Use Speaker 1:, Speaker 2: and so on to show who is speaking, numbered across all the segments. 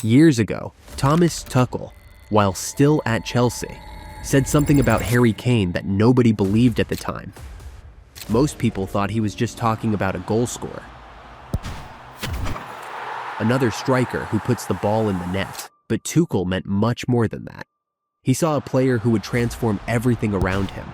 Speaker 1: Years ago, Thomas Tuchel, while still at Chelsea, said something about Harry Kane that nobody believed at the time. Most people thought he was just talking about a goal scorer, another striker who puts the ball in the net, but Tuchel meant much more than that. He saw a player who would transform everything around him,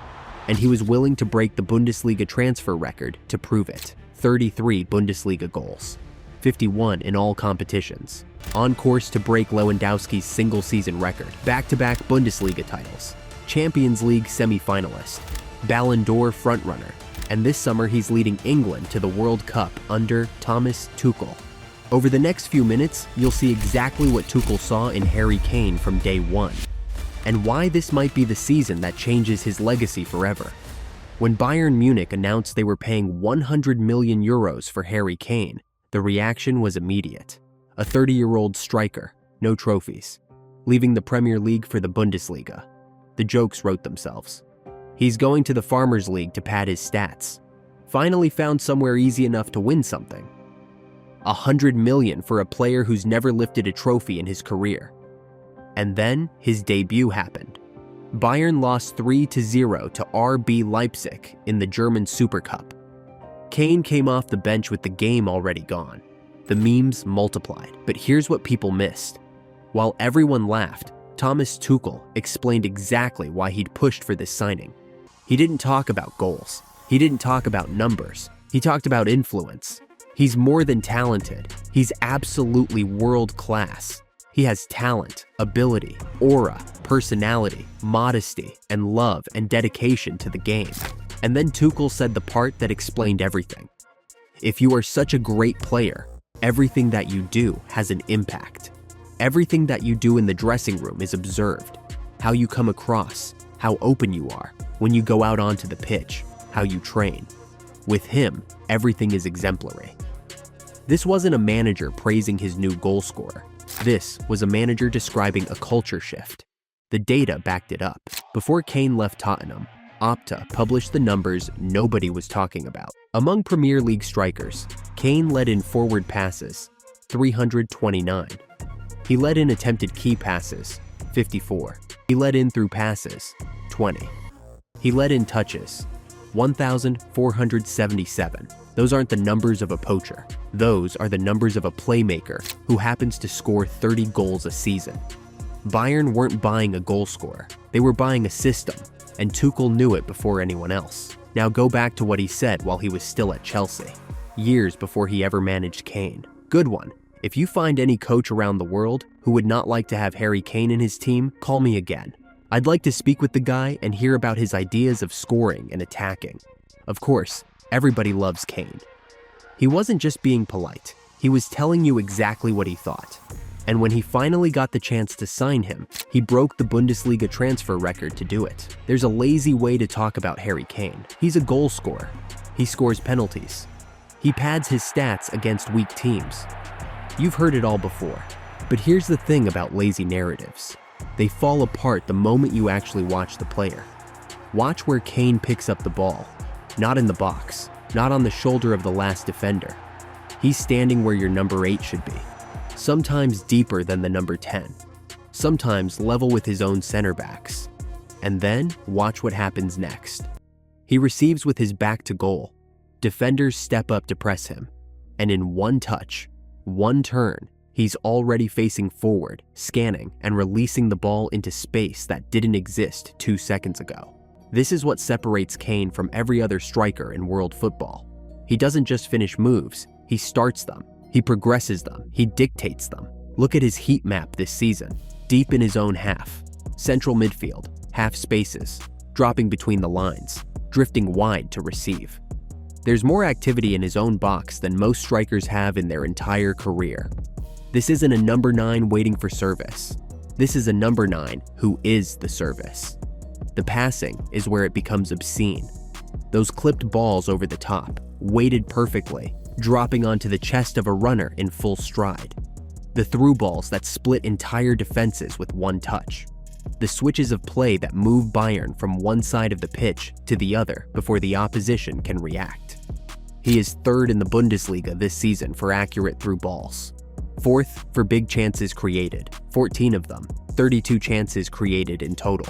Speaker 1: and he was willing to break the Bundesliga transfer record to prove it. 33 Bundesliga goals, 51 in all competitions, on course to break Lewandowski's single-season record, back-to-back Bundesliga titles, Champions League semi-finalist, Ballon d'Or frontrunner, and this summer he's leading England to the World Cup under Thomas Tuchel. Over the next few minutes, you'll see exactly what Tuchel saw in Harry Kane from day one, and why this might be the season that changes his legacy forever. When Bayern Munich announced they were paying 100 million euros for Harry Kane, the reaction was immediate. A 30-year-old striker, no trophies, leaving the Premier League for the Bundesliga. The jokes wrote themselves. He's going to the Farmers League to pad his stats. Finally found somewhere easy enough to win something. 100 million for a player who's never lifted a trophy in his career. And then his debut happened. Bayern lost 3-0 to RB Leipzig in the German Super Cup. Kane came off the bench with the game already gone. The memes multiplied, but here's what people missed. While everyone laughed, Thomas Tuchel explained exactly why he'd pushed for this signing. He didn't talk about goals. He didn't talk about numbers. He talked about influence. He's more than talented. He's absolutely world-class. He has talent, ability, aura, personality, modesty, and love and dedication to the game. And then Tuchel said the part that explained everything. If you are such a great player, everything that you do has an impact. Everything that you do in the dressing room is observed. How you come across, how open you are, when you go out onto the pitch, how you train. With him, everything is exemplary. This wasn't a manager praising his new goal scorer. This was a manager describing a culture shift. The data backed it up. Before Kane left Tottenham, Opta published the numbers nobody was talking about. Among Premier League strikers, Kane led in forward passes, 329. He led in attempted key passes, 54. He led in through passes, 20. He led in touches, 1,477. Those aren't the numbers of a poacher. Those are the numbers of a playmaker who happens to score 30 goals a season. Bayern weren't buying a goal scorer. They were buying a system, and Tuchel knew it before anyone else. Now go back to what he said while he was still at Chelsea, years before he ever managed Kane. Good one. If you find any coach around the world who would not like to have Harry Kane in his team, call me again. I'd like to speak with the guy and hear about his ideas of scoring and attacking. Of course, everybody loves Kane. He wasn't just being polite. He was telling you exactly what he thought. And when he finally got the chance to sign him, he broke the Bundesliga transfer record to do it. There's a lazy way to talk about Harry Kane. He's a goal scorer. He scores penalties. He pads his stats against weak teams. You've heard it all before. But here's the thing about lazy narratives. They fall apart the moment you actually watch the player. Watch where Kane picks up the ball. Not in the box. Not on the shoulder of the last defender. He's standing where your number 8 should be. Sometimes deeper than the number 10. Sometimes level with his own center backs. And then watch what happens next. He receives with his back to goal. Defenders step up to press him. And in one touch, one turn, he's already facing forward, scanning, and releasing the ball into space that didn't exist 2 seconds ago. This is what separates Kane from every other striker in world football. He doesn't just finish moves, he starts them. He progresses them. He dictates them. Look at his heat map this season. Deep in his own half. Central midfield. Half spaces. Dropping between the lines. Drifting wide to receive. There's more activity in his own box than most strikers have in their entire career. This isn't a number 9 waiting for service. This is a number 9 who is the service. The passing is where it becomes obscene. Those clipped balls over the top, weighted perfectly, dropping onto the chest of a runner in full stride. The through balls that split entire defenses with one touch. The switches of play that move Bayern from one side of the pitch to the other before the opposition can react. He is third in the Bundesliga this season for accurate through balls. Fourth for big chances created, 14 of them, 32 chances created in total.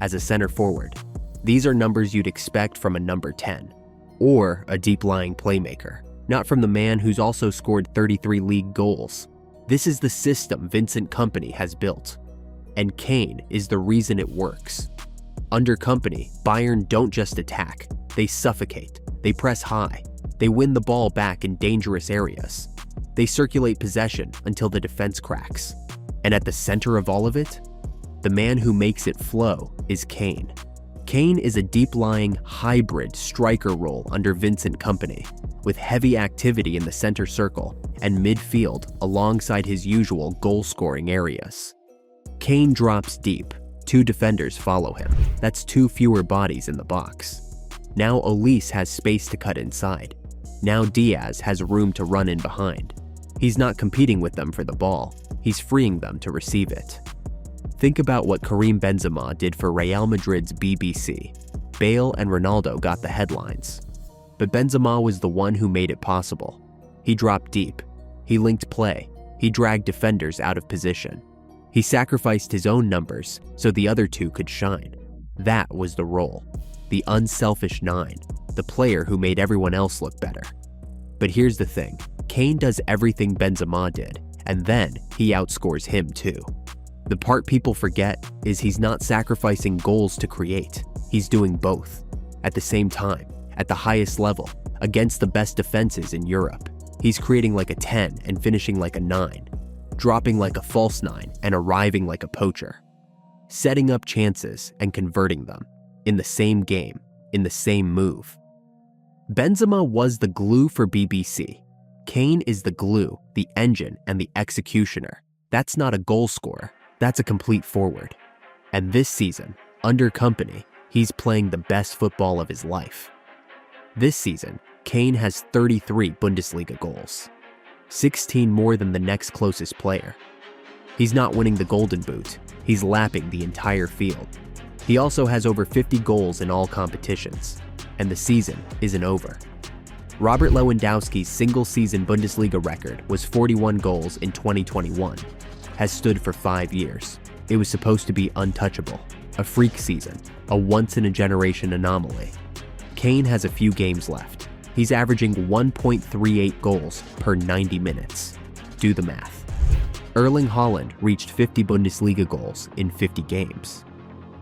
Speaker 1: As a center forward, these are numbers you'd expect from a number 10, or a deep-lying playmaker, not from the man who's also scored 33 league goals. This is the system Vincent Kompany has built, and Kane is the reason it works. Under Kompany, Bayern don't just attack, they suffocate, they press high, they win the ball back in dangerous areas. They circulate possession until the defense cracks. And at the center of all of it, the man who makes it flow is Kane. Kane is a deep-lying, hybrid striker role under Vincent Kompany, with heavy activity in the center circle and midfield alongside his usual goal-scoring areas. Kane drops deep. 2 defenders follow him. That's 2 fewer bodies in the box. Now Olise has space to cut inside. Now Diaz has room to run in behind. He's not competing with them for the ball. He's freeing them to receive it. Think about what Karim Benzema did for Real Madrid's BBC. Bale and Ronaldo got the headlines. But Benzema was the one who made it possible. He dropped deep. He linked play. He dragged defenders out of position. He sacrificed his own numbers so the other 2 could shine. That was the role. The unselfish 9. The player who made everyone else look better. But here's the thing. Kane does everything Benzema did, and then he outscores him too. The part people forget is he's not sacrificing goals to create. He's doing both. At the same time, at the highest level, against the best defenses in Europe. He's creating like a 10 and finishing like a 9. Dropping like a false 9 and arriving like a poacher. Setting up chances and converting them. In the same game, in the same move. Benzema was the glue for BBC. Kane is the glue, the engine, and the executioner. That's not a goal scorer. That's a complete forward. And this season, under Kompany, he's playing the best football of his life. This season, Kane has 33 Bundesliga goals. 16 more than the next closest player. He's not winning the Golden Boot. He's lapping the entire field. He also has over 50 goals in all competitions. And the season isn't over. Robert Lewandowski's single-season Bundesliga record was 41 goals in 2021. Has stood for 5 years. It was supposed to be untouchable. A freak season. A once-in-a-generation anomaly. Kane has a few games left. He's averaging 1.38 goals per 90 minutes. Do the math. Erling Haaland reached 50 Bundesliga goals in 50 games.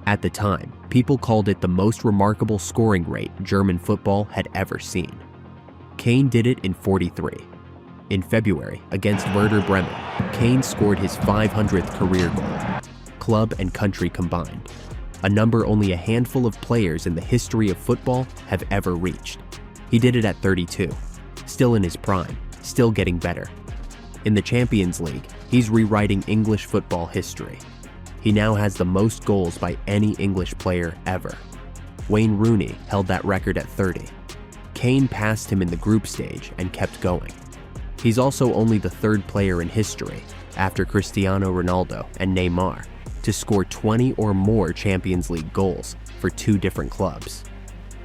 Speaker 1: At the time, people called it the most remarkable scoring rate German football had ever seen. Kane did it in 43. In February, against Werder Bremen, Kane scored his 500th career goal, club and country combined, a number only a handful of players in the history of football have ever reached. He did it at 32, still in his prime, still getting better. In the Champions League, he's rewriting English football history. He now has the most goals by any English player ever. Wayne Rooney held that record at 30. Kane passed him in the group stage and kept going. He's also only the 3rd player in history, after Cristiano Ronaldo and Neymar, to score 20 or more Champions League goals for 2 different clubs.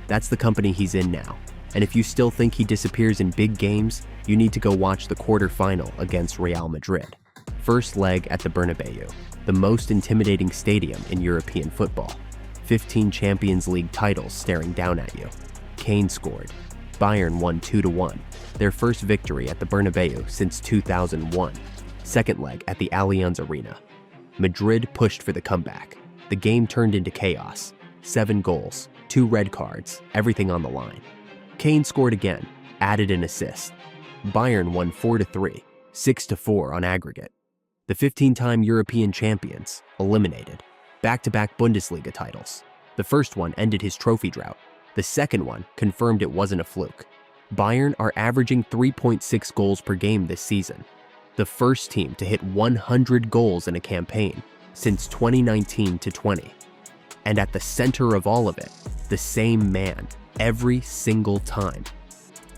Speaker 1: That's the company he's in now, and if you still think he disappears in big games, you need to go watch the quarterfinal against Real Madrid. First leg at the Bernabeu, the most intimidating stadium in European football. 15 Champions League titles staring down at you. Kane scored. Bayern won 2-1, their first victory at the Bernabeu since 2001. Second leg at the Allianz Arena. Madrid pushed for the comeback. The game turned into chaos. 7 goals, 2 red cards, everything on the line. Kane scored again, added an assist. Bayern won 4-3, 6-4 on aggregate. The 15-time European champions, eliminated. Back-to-back Bundesliga titles. The first one ended his trophy drought. The second one confirmed it wasn't a fluke. Bayern are averaging 3.6 goals per game this season. The first team to hit 100 goals in a campaign since 2019-20. And at the center of all of it, the same man, every single time.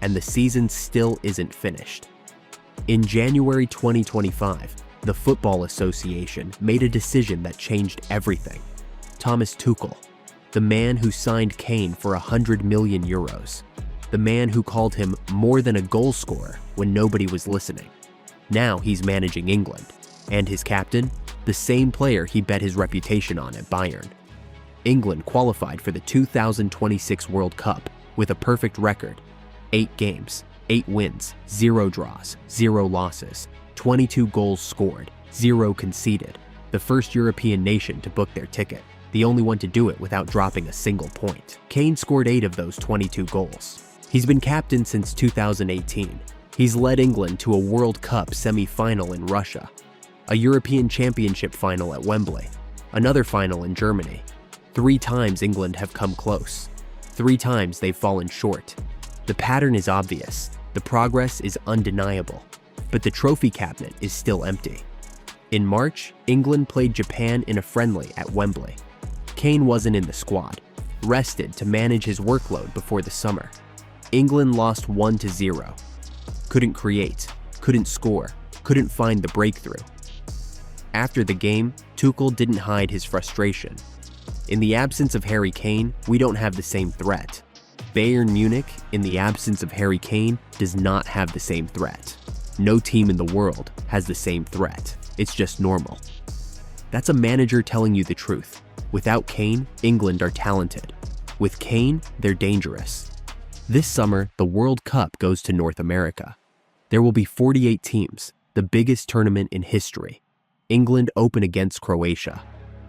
Speaker 1: And the season still isn't finished. In January 2025, the Football Association made a decision that changed everything. Thomas Tuchel, the man who signed Kane for 100 million euros, the man who called him more than a goal scorer when nobody was listening, Now he's managing England. And his captain? The same player he bet his reputation on at Bayern. England qualified for the 2026 World Cup with a perfect record. 8 games, 8 wins, 0 draws, 0 losses, 22 goals scored, 0 conceded. The first European nation to book their ticket. The only one to do it without dropping a single point. Kane scored 8 of those 22 goals. He's been captain since 2018. He's led England to a World Cup semi-final in Russia, a European Championship final at Wembley, another final in Germany. 3 times England have come close. 3 times they've fallen short. The pattern is obvious. The progress is undeniable. But the trophy cabinet is still empty. In March, England played Japan in a friendly at Wembley. Kane wasn't in the squad, rested to manage his workload before the summer. England lost 1-0. Couldn't create, couldn't score, couldn't find the breakthrough. After the game, Tuchel didn't hide his frustration. In the absence of Harry Kane, we don't have the same threat. Bayern Munich, in the absence of Harry Kane, does not have the same threat. No team in the world has the same threat. It's just normal. That's a manager telling you the truth. Without Kane, England are talented. With Kane, they're dangerous. This summer, the World Cup goes to North America. There will be 48 teams, the biggest tournament in history. England open against Croatia,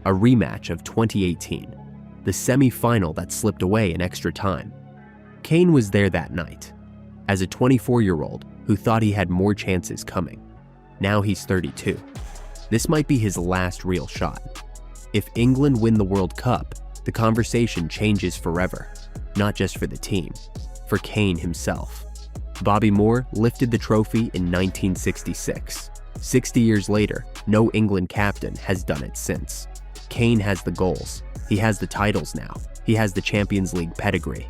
Speaker 1: a rematch of 2018, the semi-final that slipped away in extra time. Kane was there that night, as a 24-year-old who thought he had more chances coming. Now he's 32. This might be his last real shot. If England win the World Cup, the conversation changes forever, not just for the team, for Kane himself. Bobby Moore lifted the trophy in 1966. 60 years later, no England captain has done it since. Kane has the goals. He has the titles now. He has the Champions League pedigree.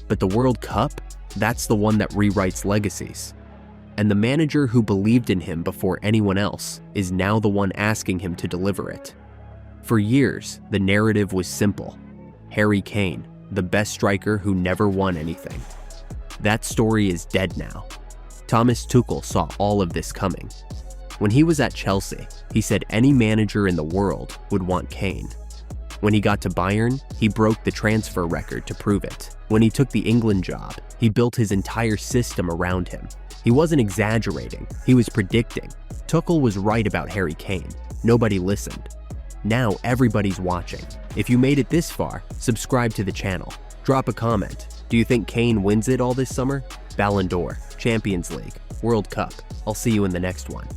Speaker 1: But the World Cup? That's the one that rewrites legacies. And the manager who believed in him before anyone else is now the one asking him to deliver it. For years, the narrative was simple. Harry Kane, the best striker who never won anything. That story is dead now. Thomas Tuchel saw all of this coming. When he was at Chelsea, he said any manager in the world would want Kane. When he got to Bayern, he broke the transfer record to prove it. When he took the England job, he built his entire system around him. He wasn't exaggerating, he was predicting. Tuchel was right about Harry Kane. Nobody listened. Now everybody's watching. If you made it this far, subscribe to the channel. Drop a comment. Do you think Kane wins it all this summer? Ballon d'Or, Champions League, World Cup. I'll see you in the next one.